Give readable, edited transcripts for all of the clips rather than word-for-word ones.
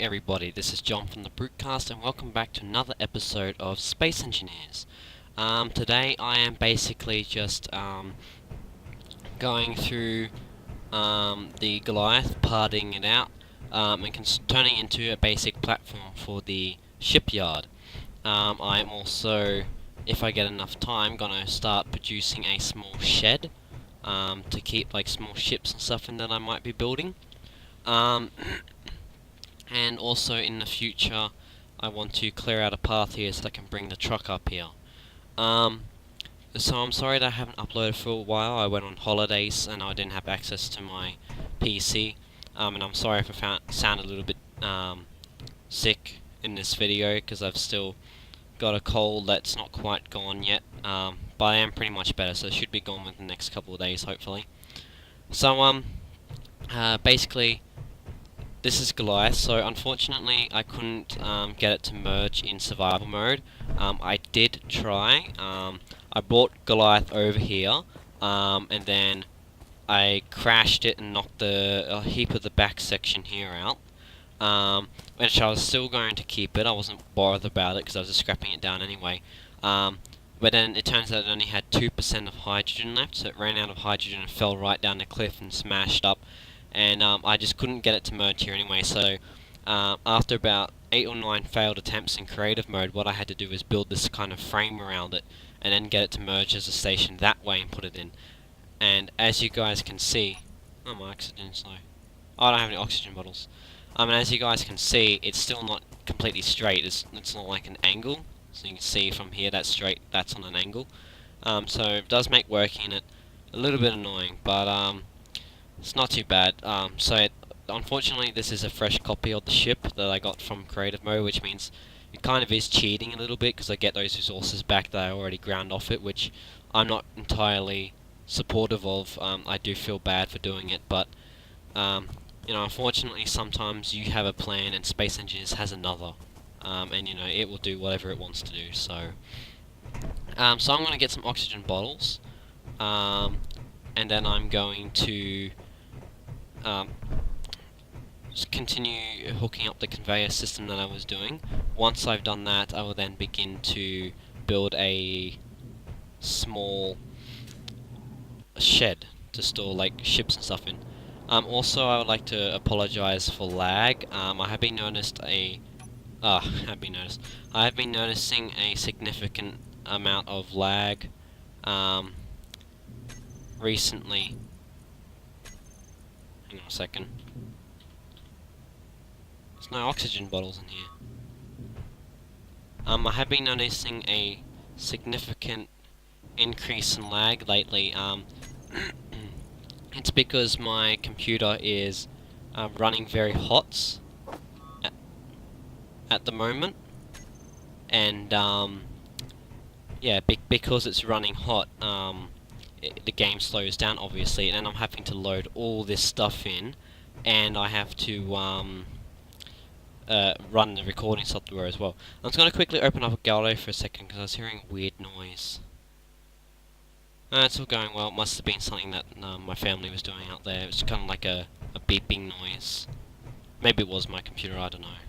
everybody, this is John from the Broadcast and welcome back to another episode of Space Engineers. Today I am basically just going through the Goliath, parting it out and turning it into a basic platform for the shipyard. I'm also, if I get enough time, gonna start producing a small shed to keep like small ships and stuff in that I might be building. And also in the future I want to clear out a path here so I can bring the truck up here. So I'm sorry that I haven't uploaded for a while. I went on holidays and I didn't have access to my PC, and I'm sorry if I sound a little bit sick in this video because I've still got a cold that's not quite gone yet, but I am pretty much better, so it should be gone within the next couple of days hopefully. So basically this is Goliath, so unfortunately I couldn't get it to merge in survival mode. I did try. I brought Goliath over here, and then I crashed it and knocked a heap of the back section here out. Which I was still going to keep it. I wasn't bothered about it because I was just scrapping it down anyway. But then it turns out it only had 2% of hydrogen left, so it ran out of hydrogen and fell right down the cliff and smashed up. And I just couldn't get it to merge here anyway, so after about 8 or 9 failed attempts in creative mode, what I had to do was build this kind of frame around it and then get it to merge as a station that way and put it in. And as you guys can see, oh, my oxygen's low. I don't have any oxygen bottles. And as you guys can see, it's still not completely straight. It's not like an angle, so you can see from here that's straight, that's on an angle. So it does make working it a little bit annoying, but it's not too bad. Unfortunately this is a fresh copy of the ship that I got from creative mode, which means it kind of is cheating a little bit because I get those resources back that I already ground off it, which I'm not entirely supportive of. I do feel bad for doing it, but you know, unfortunately sometimes you have a plan and Space Engineers has another, and you know, it will do whatever it wants to do. So I'm going to get some oxygen bottles, and then I'm going to just continue hooking up the conveyor system that I was doing. Once I've done that, I will then begin to build a small shed to store like ships and stuff in. Also, I would like to apologize for lag. I have been noticing a significant amount of lag recently. Hang on a second. There's no oxygen bottles in here. I have been noticing a significant increase in lag lately. It's because my computer is running very hot at the moment, and yeah, because it's running hot, the game slows down obviously, and I'm having to load all this stuff in, and I have to run the recording software as well. I'm just going to quickly open up a gallery for a second because I was hearing weird noise. It's all going well. It must have been something that my family was doing out there. It was kind of like a beeping noise. Maybe it was my computer, I don't know.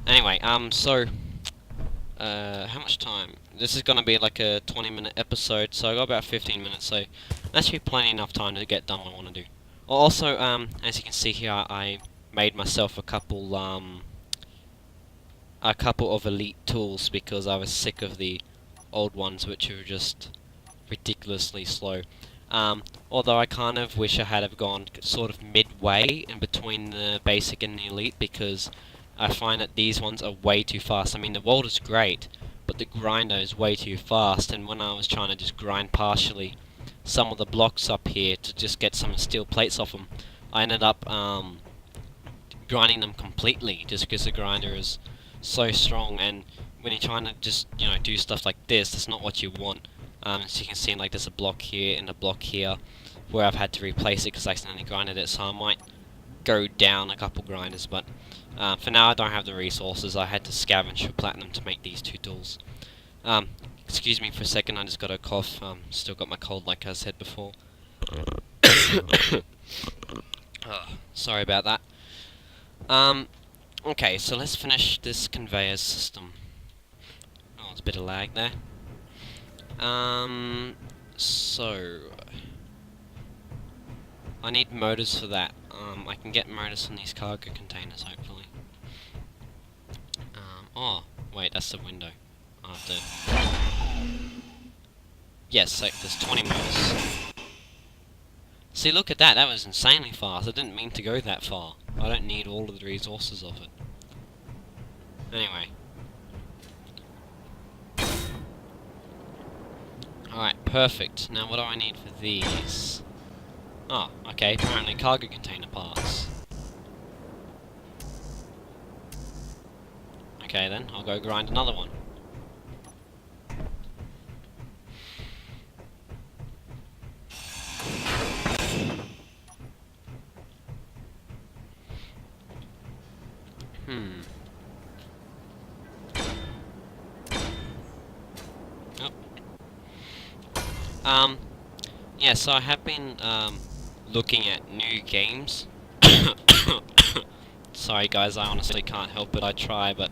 Anyway, so how much time? This is going to be like a 20-minute episode, so I got about 15 minutes, so that should be plenty enough time to get done what I want to do. Also, as you can see here, I made myself a couple of elite tools because I was sick of the old ones, which were just ridiculously slow. Although I kind of wish I had have gone sort of midway in between the basic and the elite, because I find that these ones are way too fast. I mean, the welder's great, but the grinder is way too fast, and when I was trying to just grind partially some of the blocks up here to just get some steel plates off them, I ended up grinding them completely just because the grinder is so strong, and when you're trying to just, you know, do stuff like this, that's not what you want. As you can see, like, there's a block here and a block here where I've had to replace it because I accidentally grinded it, so I might go down a couple grinders, but for now I don't have the resources. I had to scavenge for platinum to make these two tools. Excuse me for a second, I just got a cough. Still got my cold like I said before. Sorry about that. Okay, so let's finish this conveyor system. Oh, there's a bit of lag there. So I need motors for that. I can get motors from these cargo containers, hopefully. Oh, wait, that's the window. I have to... Yes, like, there's 20 motors. See, look at that, that was insanely fast. I didn't mean to go that far. I don't need all of the resources of it. Anyway. Alright, perfect. Now what do I need for these? Oh, okay, apparently cargo container parts. Okay then, I'll go grind another one. Oh. Yeah, so I have been, looking at new games. Sorry guys, I honestly can't help it, I try, but...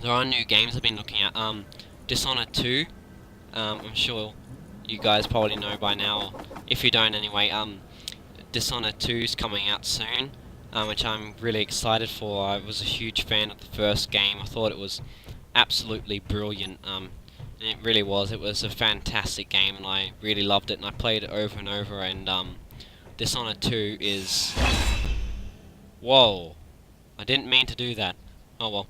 there are new games I've been looking at. Dishonored 2, I'm sure you guys probably know by now, if you don't anyway, Dishonored 2 is coming out soon, which I'm really excited for. I was a huge fan of the first game. I thought it was absolutely brilliant. And it really was. It was a fantastic game, and I really loved it, and I played it over and over, and Dishonored 2 is... Whoa! I didn't mean to do that. Oh well.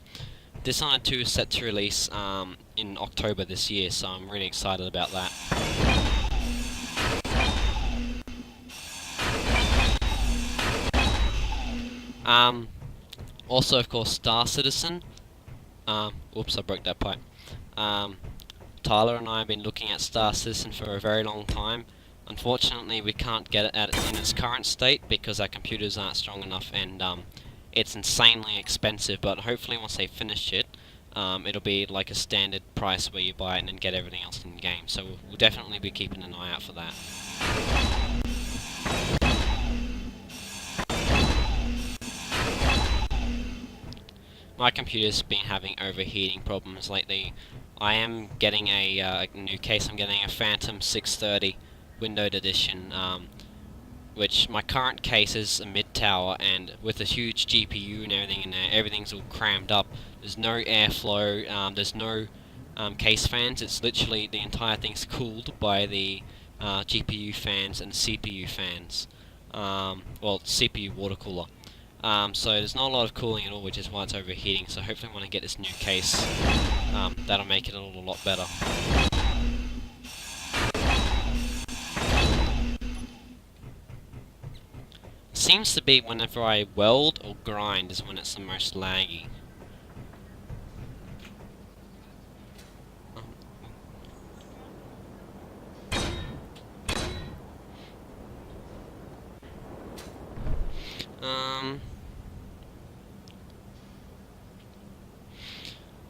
Dishonored 2 is set to release in October this year, so I'm really excited about that. Also, of course, Star Citizen. Oops, I broke that pipe. Tyler and I have been looking at Star Citizen for a very long time. Unfortunately, we can't get it in its current state because our computers aren't strong enough, and it's insanely expensive. But hopefully, once they finish it, it'll be like a standard price where you buy it and then get everything else in the game. So we'll definitely be keeping an eye out for that. My computer's been having overheating problems lately. I am getting a new case. I'm getting a Phantom 630 Windowed Edition, which my current case is a mid-tower, and with a huge GPU and everything in there, everything's all crammed up. There's no airflow, there's no case fans. It's literally, the entire thing's cooled by the GPU fans and CPU fans. Well, CPU water cooler. So there's not a lot of cooling at all, which is why it's overheating. So hopefully when I get this new case, that'll make it a lot better. Seems to be whenever I weld or grind is when it's the most laggy.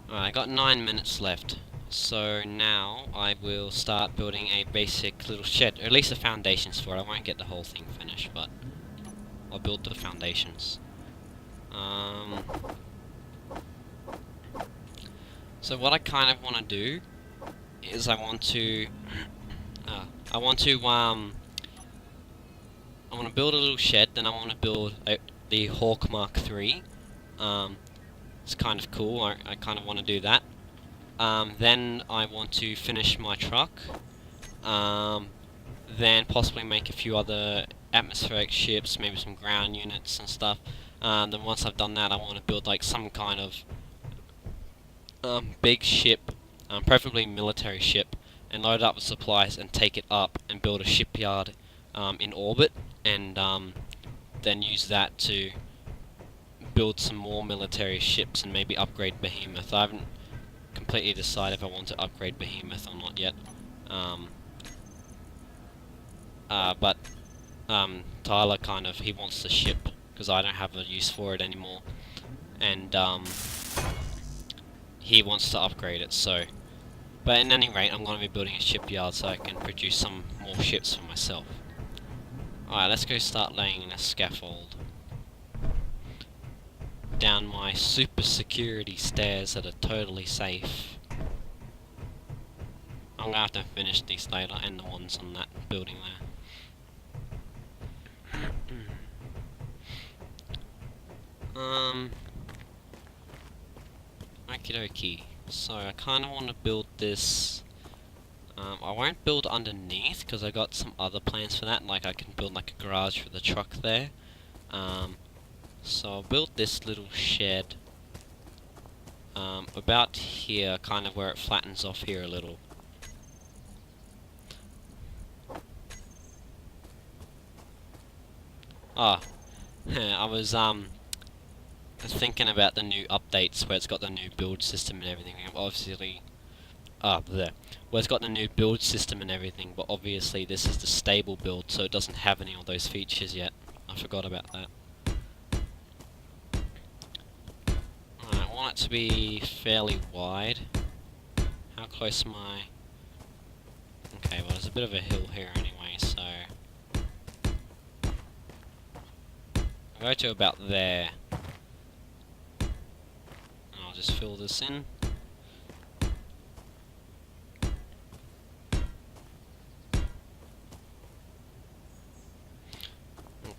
Alright, I got 9 minutes left. So now I will start building a basic little shed, or at least the foundations for it. I won't get the whole thing finished, but I'll build the foundations. So what I kind of want to do is I want to build a little shed. Then I want to build the Hawk Mark III. It's kind of cool. I kind of want to do that. Then I want to finish my truck. Then possibly make a few other atmospheric ships, maybe some ground units and stuff. Then once I've done that, I want to build like some kind of big ship, preferably military ship, and load it up with supplies and take it up and build a shipyard in orbit, and then use that to build some more military ships and maybe upgrade Behemoth. I haven't completely decided if I want to upgrade Behemoth or not yet. But Tyler he wants the ship because I don't have a use for it anymore, and he wants to upgrade it. So, but at any rate, I'm going to be building a shipyard so I can produce some more ships for myself. Alright, let's go start laying a scaffold down my super security stairs that are totally safe. I'm gonna have to finish these later and the ones on that building there. Okie dokie. So I kinda wanna build this. I won't build underneath because I got some other plans for that, like I can build like a garage for the truck there. So I'll build this little shed about here, kind of where it flattens off here a little. Ah, I was thinking about the new updates where it's got the new build system and everything. Obviously, there. Well, it's got the new build system and everything, but obviously this is the stable build, so it doesn't have any of those features yet. I forgot about that. I want it to be fairly wide. How close am I? Okay, well there's a bit of a hill here anyway, so I'll go to about there. And I'll just fill this in.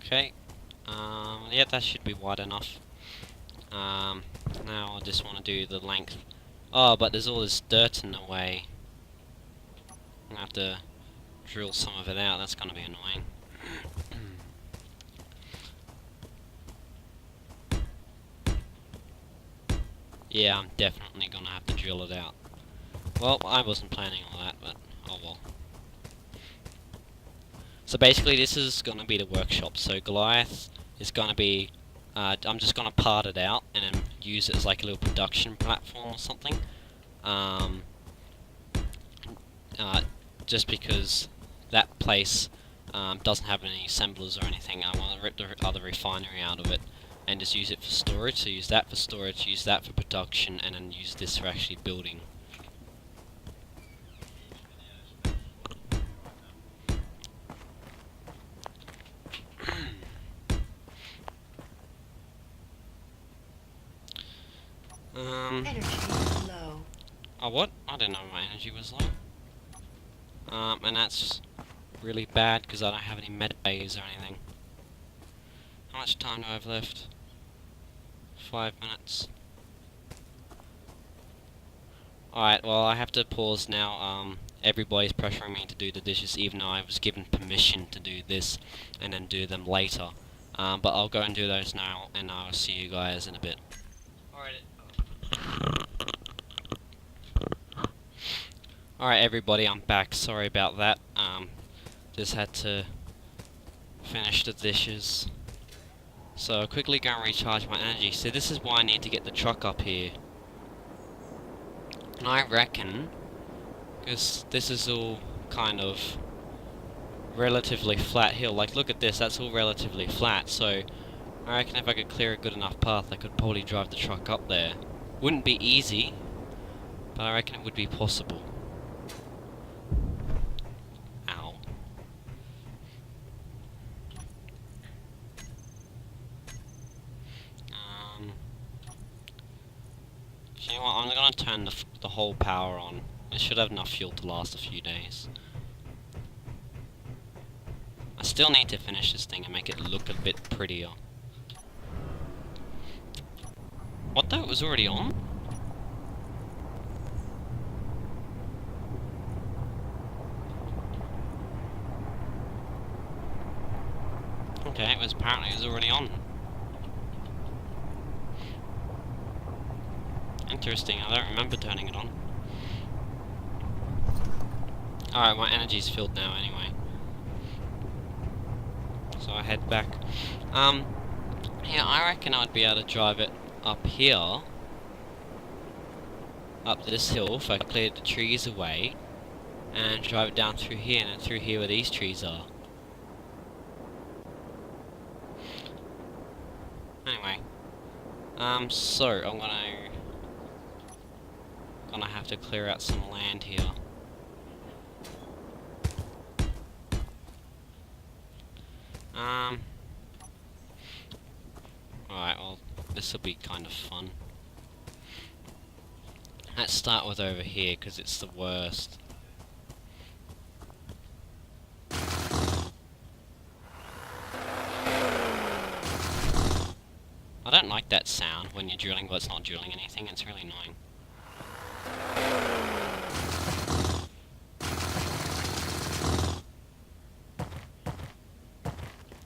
Okay, yeah, that should be wide enough. Now I just want to do the length. Oh, but there's all this dirt in the way. I'm gonna have to drill some of it out, that's gonna be annoying. Yeah, I'm definitely gonna have to drill it out. Well, I wasn't planning on that, but oh well. So basically this is gonna be the workshop, so Goliath is gonna be, I'm just gonna part it out and then use it as like a little production platform or something. Just because that place doesn't have any assemblers or anything, I want to rip the other refinery out of it and just use it for storage. So use that for storage, use that for production, and then use this for actually building. Energy is low. Oh, what? I didn't know my energy was low. And that's really bad because I don't have any med bays or anything. How much time do I have left? 5 minutes. Alright, well I have to pause now. Everybody's pressuring me to do the dishes even though I was given permission to do this and then do them later. But I'll go and do those now and I'll see you guys in a bit. Alright everybody, I'm back. Sorry about that. Just had to finish the dishes. So I'll quickly go and recharge my energy. So this is why I need to get the truck up here. And I reckon, because this is all kind of relatively flat hill. Like look at this, that's all relatively flat. So I reckon if I could clear a good enough path, I could probably drive the truck up there. Wouldn't be easy, but I reckon it would be possible. Ow. You know what, I'm gonna turn the whole power on. It should have enough fuel to last a few days. I still need to finish this thing and make it look a bit prettier. What though? It was already on? Okay, it was already on. Interesting, I don't remember turning it on. Alright, my energy's filled now anyway. So I head back. Yeah, I reckon I'd be able to drive it up here. Up this hill, if I cleared the trees away. And drive it down through here, and then through here where these trees are. Anyway. So, I'm gonna have to clear out some land here. Alright, well, this will be kind of fun. Let's start with over here, because it's the worst. I don't like that sound when you're drilling, but it's not drilling anything. It's really annoying.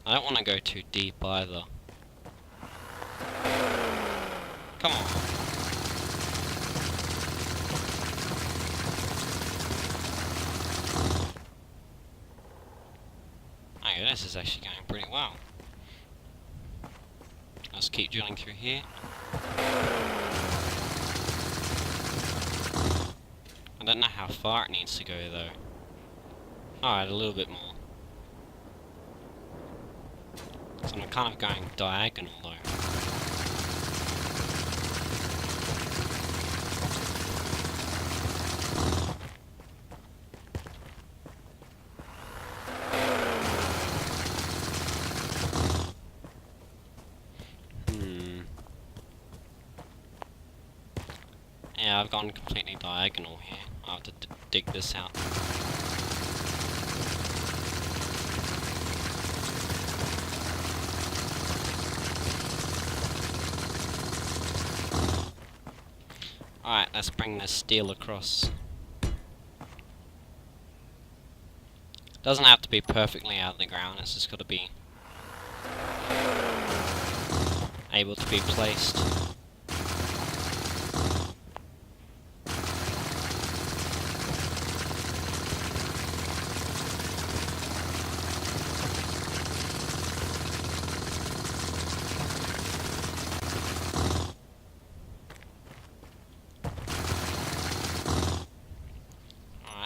I don't want to go too deep either. Come on. Okay, this is actually going pretty well. Let's keep drilling through here. I don't know how far it needs to go though. Alright, a little bit more. So I'm kind of going diagonal though. Yeah, I've gone completely diagonal here. I'll have to dig this out. Alright, let's bring this steel across. Doesn't have to be perfectly out of the ground, it's just got to be able to be placed.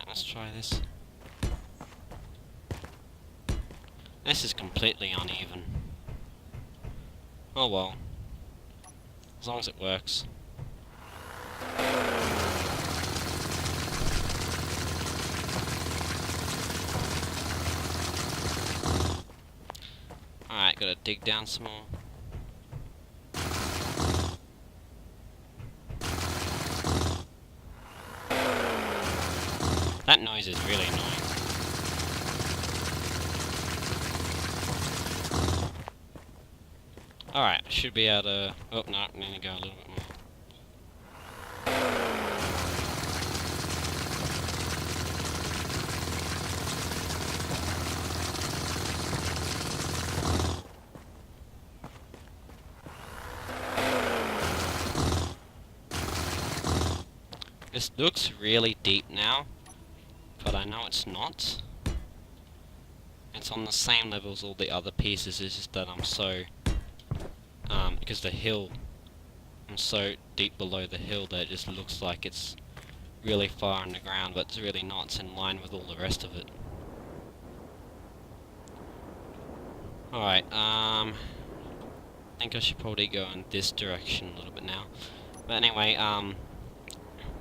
Let's try this. This is completely uneven. Oh well. As long as it works. Alright, gotta dig down some more. That noise is really annoying. Alright, I should be able to... Oh, no, I need to go a little bit more. This looks really deep now, but I know it's not. It's on the same level as all the other pieces, it's just that I'm so... because the hill, I'm so deep below the hill that it just looks like it's really far in the ground, but it's really not. It's in line with all the rest of it. Alright, I think I should probably go in this direction a little bit now. But anyway,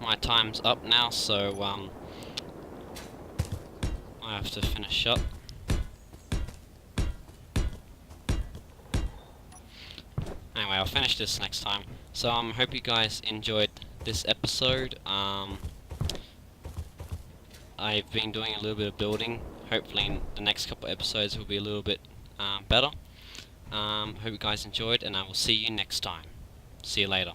my time's up now, so I have to finish up. Anyway, I'll finish this next time. So hope you guys enjoyed this episode. I've been doing a little bit of building. Hopefully in the next couple of episodes will be a little bit better. Hope you guys enjoyed, and I will see you next time. See you later.